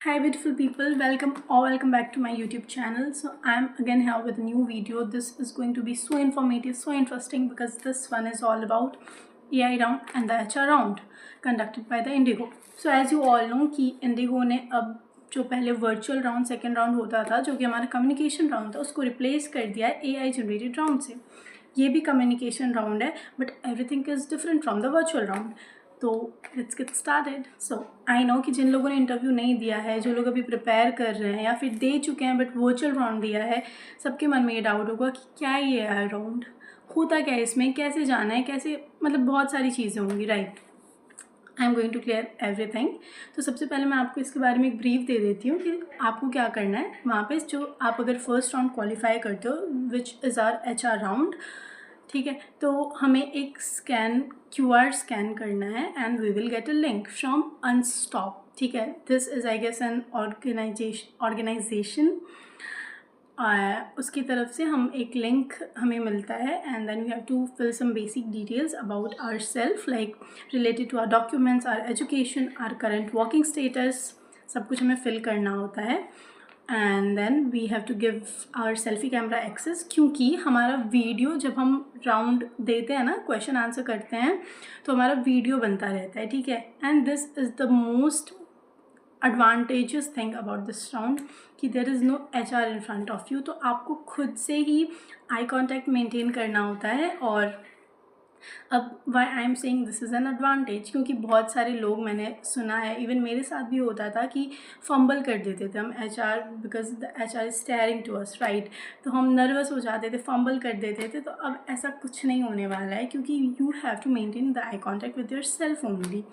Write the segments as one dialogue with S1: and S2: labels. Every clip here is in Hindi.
S1: Hi beautiful people, welcome back to my YouTube channel. So I'm again here with a new video. This is going to be so informative, so interesting because this one is all about AI round and the HR round conducted by the Indigo. So as you all know कि Indigo ने अब जो पहले वर्चुअल राउंड सेकेंड राउंड होता था जो कि हमारा कम्युनिकेशन राउंड था उसको रिप्लेस कर दिया है AI जनरेटेड राउंड से। ये भी कम्युनिकेशन राउंड है but everything is different from the virtual round. तो let's get started. So I know कि जिन लोगों ने इंटरव्यू नहीं दिया है, जो लोग अभी प्रिपेयर कर रहे हैं या फिर दे चुके हैं बट वर्चुअल राउंड दिया है, सबके मन में ये डाउट होगा कि क्या ये है राउंड, होता क्या है इसमें, कैसे जाना है, कैसे, मतलब बहुत सारी चीज़ें होंगी, right. I am going to clear everything. तो सबसे पहले मैं आपको इसके बारे में एक ब्रीफ दे देती हूँ कि आपको क्या करना है वहाँ पे। जो आप अगर फर्स्ट राउंड क्वालिफाई करते हो which is our HR round, ठीक है, तो हमें एक QR स्कैन करना है and we will get a link from Unstop. ठीक है, this is I guess an organisation. उसकी तरफ से हम एक लिंक हमें मिलता है and then we have to fill some basic details about our self, like related to our documents, our education, our current working status, सब कुछ हमें फिल करना होता है। And then we have to give our selfie camera access, क्योंकि हमारा वीडियो जब हम राउंड देते हैं ना, क्वेश्चन आंसर करते हैं, तो हमारा वीडियो बनता रहता है, ठीक है। And this is the most advantages thing about this round कि there is no HR in front of you. तो आपको खुद से ही आई कॉन्टैक्ट मेंटेन करना होता है। और अब why I am saying this is an advantage, क्योंकि बहुत सारे लोग, मैंने सुना है, इवन मेरे साथ भी होता था कि फंबल कर देते थे हम HR, because the HR is staring to us, right. तो हम नर्वस हो जाते थे, फंबल कर देते थे। तो अब ऐसा कुछ नहीं होने वाला है, क्योंकि you have to maintain the eye contact with your self only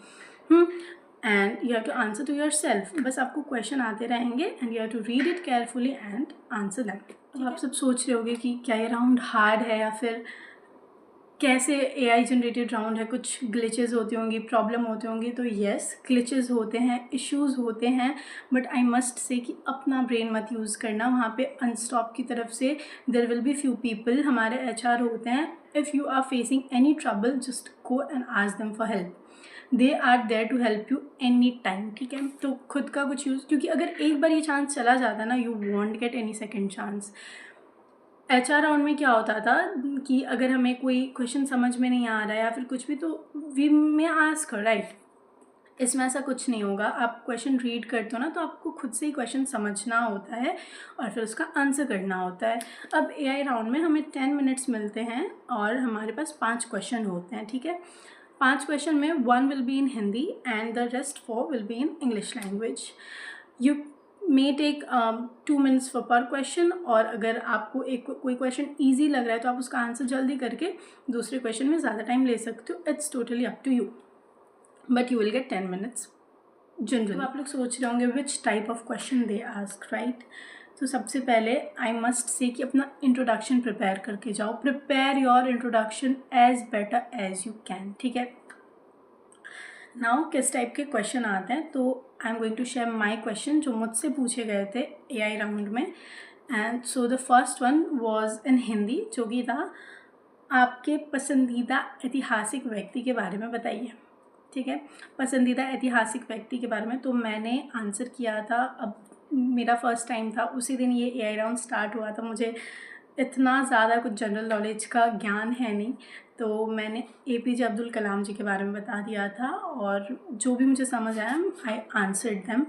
S1: and you have to answer to your self. बस आपको क्वेश्चन आते रहेंगे and you have to read it carefully and answer that. अब आप सब सोच रहे होगे कि क्या ये राउंड हार्ड है या फिर कैसे AI जनरेटेड राउंड है, कुछ ग्लिचेस होती होंगी, प्रॉब्लम होती होंगी। तो येस, ग्लिचेस होते हैं, इश्यूज़ होते हैं, बट आई मस्ट से कि अपना ब्रेन मत यूज़ करना। वहाँ पे अनस्टॉप की तरफ से there will be few people, हमारे HR होते हैं। If you are facing any trouble just go and ask them for help, they are there to help you any time, ठीक है। तो खुद का कुछ यूज़, क्योंकि अगर एक बार ये चांस चला जाता है ना, you want get any second chance. HR round में क्या होता था कि अगर हमें कोई क्वेश्चन समझ में नहीं आ रहा है या फिर कुछ भी, तो वी में आस्क, राइट। इसमें ऐसा कुछ नहीं होगा। आप क्वेश्चन रीड करते हो ना, तो आपको खुद से ही क्वेश्चन समझना होता है और फिर उसका आंसर करना होता है। अब AI राउंड में हमें 10 मिनट्स मिलते हैं और हमारे पास 5 क्वेश्चन होते हैं, ठीक है। 5 क्वेश्चन में 1 will be in Hindi and the rest 4 will be in English language. You may take 2 minutes for per question. और अगर आपको कोई क्वेश्चन ईजी लग रहा है तो आप उसका आंसर जल्दी करके दूसरे क्वेश्चन में ज़्यादा टाइम ले सकते हो। It's totally up to you, but you will get 10 minutes generally. तो आप लोग सोच रहे होंगे which type of question they ask, right. तो सबसे पहले आई मस्ट से कि अपना इंट्रोडक्शन प्रिपेयर करके जाओ। Prepare your introduction as better as you can, ठीक है। नाउ किस टाइप के क्वेश्चन आते हैं, तो I am going to share my question जो मुझसे पूछे गए थे AI राउंड में। And so the first one was in Hindi, जो कि था आपके पसंदीदा ऐतिहासिक व्यक्ति के बारे में बताइए, ठीक है। पसंदीदा ऐतिहासिक व्यक्ति के बारे में तो मैंने आंसर किया था। अब मेरा फर्स्ट टाइम था, उसी दिन ये AI राउंड स्टार्ट हुआ था। मुझे इतना ज़्यादा कुछ जनरल नॉलेज का ज्ञान है नहीं, तो मैंने APJ अब्दुल कलाम जी के बारे में बता दिया था और जो भी मुझे समझ आया आई आंसर्ड देम।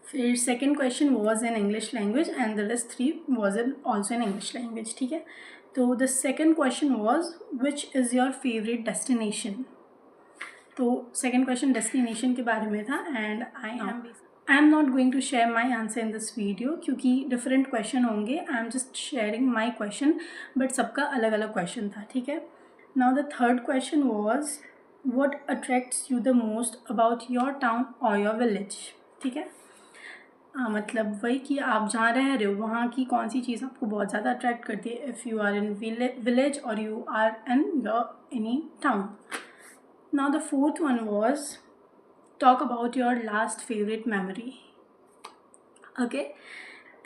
S1: फिर second question was in English language and the rest 3 was in also in English language, ठीक है। तो the second question was which is your favourite destination. तो सेकेंड क्वेश्चन डेस्टिनेशन के बारे में था and I am not going to share my answer in this video, क्योंकि डिफरेंट क्वेश्चन होंगे। I am just sharing my question, but सबका अलग अलग क्वेश्चन था, ठीक है। Now the third question was what attracts you the most about your town और योर विलेज, ठीक है। मतलब वही कि आप जहाँ रह रहे हो वहाँ की कौन सी चीज़ आपको बहुत ज़्यादा अट्रैक्ट करती है, if you are in village or you are in your any town. Now the fourth one was talk about your last favorite memory. Okay,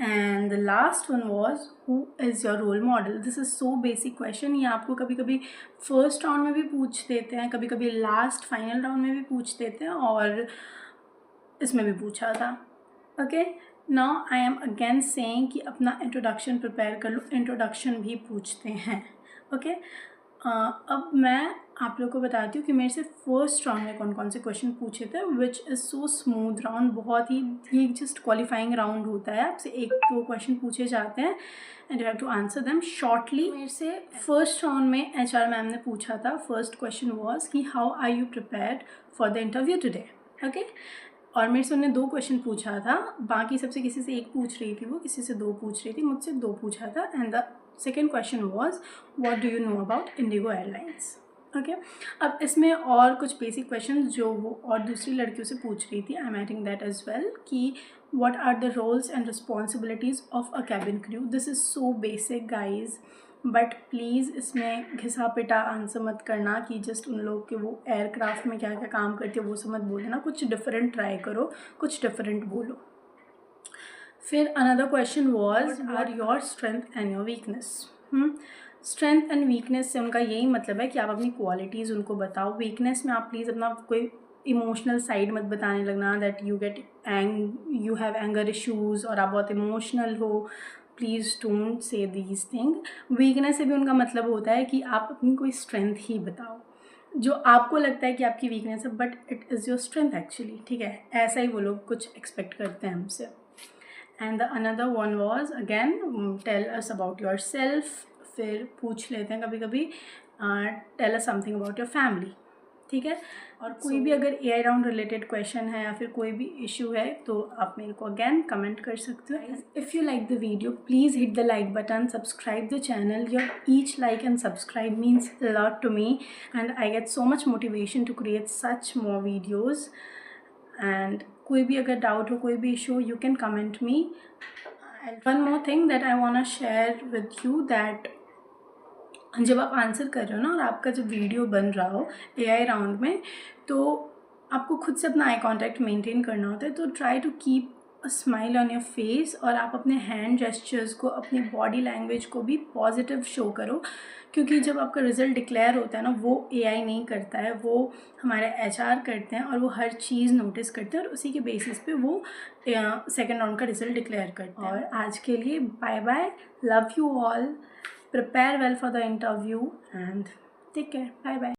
S1: and the last one was who is your role model. This is so basic question. ये आपको कभी कभी फर्स्ट राउंड में भी पूछ देते हैं, कभी कभी लास्ट फाइनल राउंड में भी पूछ देते हैं, और इसमें भी पूछा था। Okay, now I am again saying कि अपना इंट्रोडक्शन प्रिपेयर कर लो, इंट्रोडक्शन भी पूछते हैं। ओके, अब मैं आप लोग को बताती हूँ कि मेरे से फर्स्ट राउंड में कौन कौन से क्वेश्चन पूछे थे, which is so smooth round, बहुत ही, ये जस्ट क्वालिफाइंग राउंड होता है, आपसे 1-2 क्वेश्चन पूछे जाते हैं and you have to answer them shortly. मेरे से फर्स्ट राउंड में HR मैम ने पूछा था, फर्स्ट क्वेश्चन वॉज कि how are you prepared for the interview today. Okay, और मेरे से उन्होंने 2 क्वेश्चन पूछा था, बाकी सबसे किसी से 1 पूछ रही थी वो, किसी से 2 पूछ रही थी, मुझसे 2 पूछा था and the second question was what do you know about Indigo airlines. Okay, अब इसमें और कुछ बेसिक क्वेश्चन जो वो और दूसरी लड़कियों से पूछ रही थी, I am adding that as well, कि what are the roles and responsibilities of a cabin crew. This is so basic guys, but please इसमें घिसा पिटा आंसर मत करना कि जस्ट उन लोग के वो एयरक्राफ्ट में क्या क्या काम करती है वो सब मत बोलना, कुछ डिफरेंट ट्राई करो, कुछ डिफरेंट बोलो। फिर another question was are your strength and your weakness. Strength and weakness से उनका यही मतलब है कि आप अपनी क्वालिटीज़ उनको बताओ। वीकनेस में आप प्लीज़ अपना कोई इमोशनल साइड मत बताने लगना, that you have anger issues और आप बहुत इमोशनल हो, please don't say these thing. Weakness से भी उनका मतलब होता है कि आप अपनी कोई स्ट्रेंथ ही बताओ जो आपको लगता है कि आपकी वीकनेस है, but it is your strength actually. ठीक है, ऐसा ही वो लोग कुछ एक्सपेक्ट करते हैं हमसे। And the another one was again tell us about your self. फिर पूछ लेते हैं कभी कभी tell us something about your family. ठीक है, और कोई भी अगर AI राउंड रिलेटेड क्वेश्चन है या फिर कोई भी इशू है तो आप मेरे को अगेन कमेंट कर सकते हो। If you like the video please hit the like button, subscribe the channel. Your each like and subscribe means a lot to me and I get so much motivation to create such more videos. And कोई भी अगर डाउट हो, कोई भी issue, you can comment me. One more thing that I want to share with you, that जब आप आंसर कर रहे हो ना और आपका जब वीडियो बन रहा हो AI राउंड में, तो आपको खुद से अपना आई कांटेक्ट मेंटेन करना होता है। तो try to keep a smile on your face और आप अपने हैंड जेस्चर्स को, अपनी बॉडी लैंग्वेज को भी पॉजिटिव शो करो, क्योंकि जब आपका रिज़ल्ट डिक्लेयर होता है ना, वो AI नहीं करता है, वो हमारे HR करते हैं और वो हर चीज़ नोटिस करते हैं और उसी के बेसिस पे वो सेकेंड राउंड का रिज़ल्ट डिक्लेयर करते हैं। और आज के लिए bye bye, love you all, prepare well for the interview and take care, bye bye.